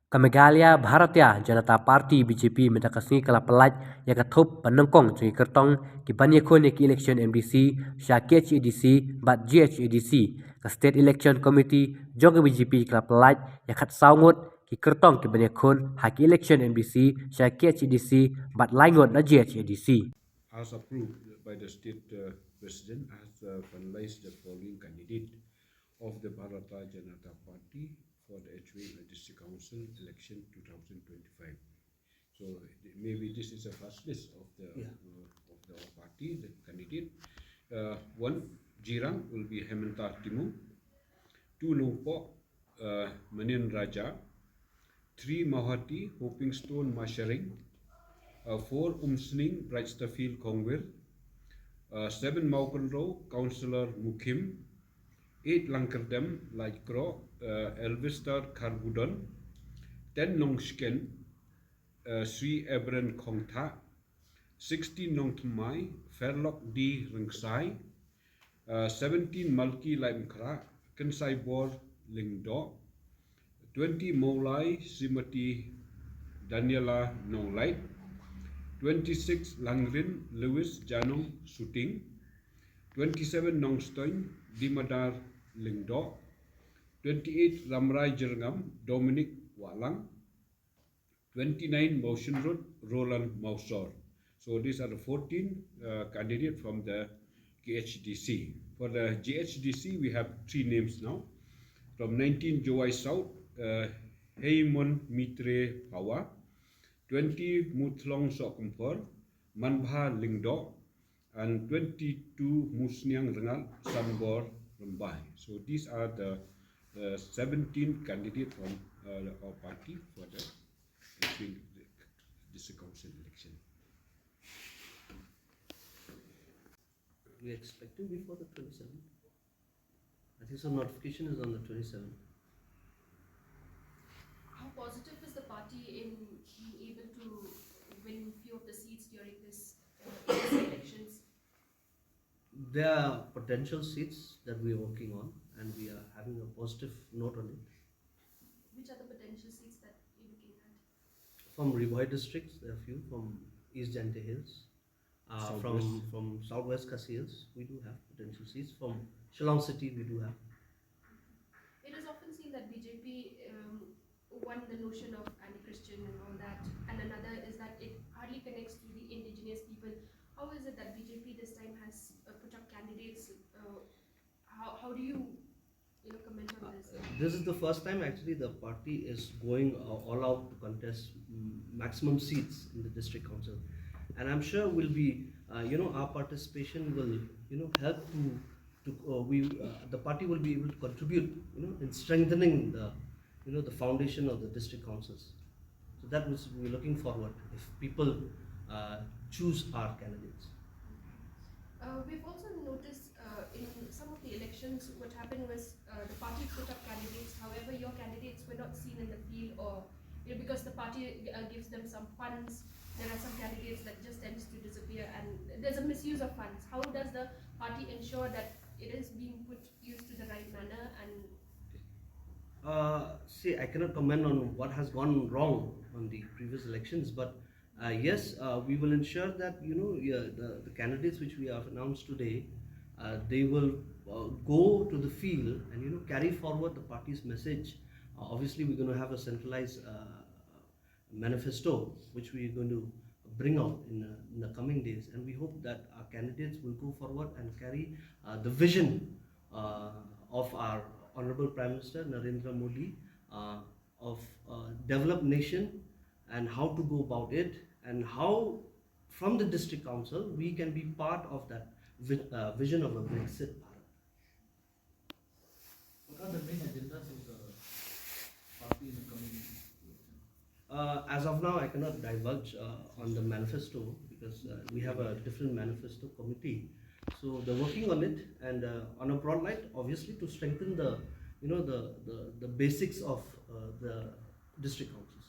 Kamagalya Bharatiya Janata Party BJP mendakasni kala pelaj yang Thup Nongkong cungi Kyrtong ki Ïakhun ki election MDC sha KHADC bat JHADC ke State Election Committee jong BJP kala pelaj yang khat saungut ki Kyrtong ki Ïakhun ha ki election MDC sha KHADC bat laingot na JHADC. As approved by the state president, has finalized the following candidate of the Bharatiya Janata Party for the Ïakhun District Council election 2025. So maybe this is the first list of the party, the candidate. One, Jirang will be Hemanta Timu. Two, Nongkong, Manin Raja. Three, Mahati, Hoping Stone Masharing. 4, Umsning, Brightstafield Kongwir. 7, Maukanro, Councillor Mukim. 8, Lankerdem, Laikro, Elvistar Karbudon. 10, Nongsken, Sri Ebren Kongta. 16, Nongtumai, Fairlock D. Ringsai. 17, Malki Laimkra, Kensai Bor Lingdo. 20, Maulai Simati Daniela Nonglait. 26, Langrin Lewis Janong Suting. 27, Nongstoin Dimadar Lingdo. 28, Ramrai Jerngam Dominic Walang. 29, Motion Road Roland Mausor. So these are the 14 candidates from the KHDC. For the JHDC, we have 3 names now. From 19, Joai South, Heimon Mitre Pawa. 20, Mutlong Sokumpor, Manbha Lingdo. And 22, Musniang Rengal Sambor Rambai. So these are the 17 candidates from our party for the district council election. We expecting before the 27th? I think so. Notification is on the 27th. How positive is the party in being able to win few of the seats during this elections? There are potential seats that we are working on, and we are having a positive note on it. Which are the potential seats that you're looking at? From Riboy districts, there are a few. From East Jante Hills, from Southwest Khasi Hills, we do have potential seats. From Shillong City, we do have. It is often seen that BJP one, the notion of anti-Christian and all that, and another is that it hardly connects to the indigenous people. How is it that BJP this time has put up candidates? How do you comment on this? This is the first time actually the party is going all out to contest maximum seats in the district council, and I'm sure will be our participation will help the party will be able to contribute in strengthening the foundation of the district councils. So that was we're looking forward if people choose our candidates. We've also noticed in some of the elections what happened was the party put up candidates, however your candidates were not seen in the field, or because the party gives them some funds, there are some candidates that just tends to disappear and there's a misuse of funds. How does the party ensure that it is being used to the right manner? And see, I cannot comment on what has gone wrong on the previous elections, but yes, we will ensure that the candidates which we have announced today, they will go to the field and carry forward the party's message. Obviously, we're going to have a centralized manifesto which we are going to bring out in the coming days, and we hope that our candidates will go forward and carry the vision of our Honorable Prime Minister Narendra Modi of developed nation, and how to go about it, and how from the district council we can be part of that vision of a Brexit Bharat. What are the main agendas of the party in the coming election? As of now, I cannot divulge on the manifesto because we have a different manifesto committee. So they're working on it, and on a broad light, obviously, to strengthen the basics of the district councils.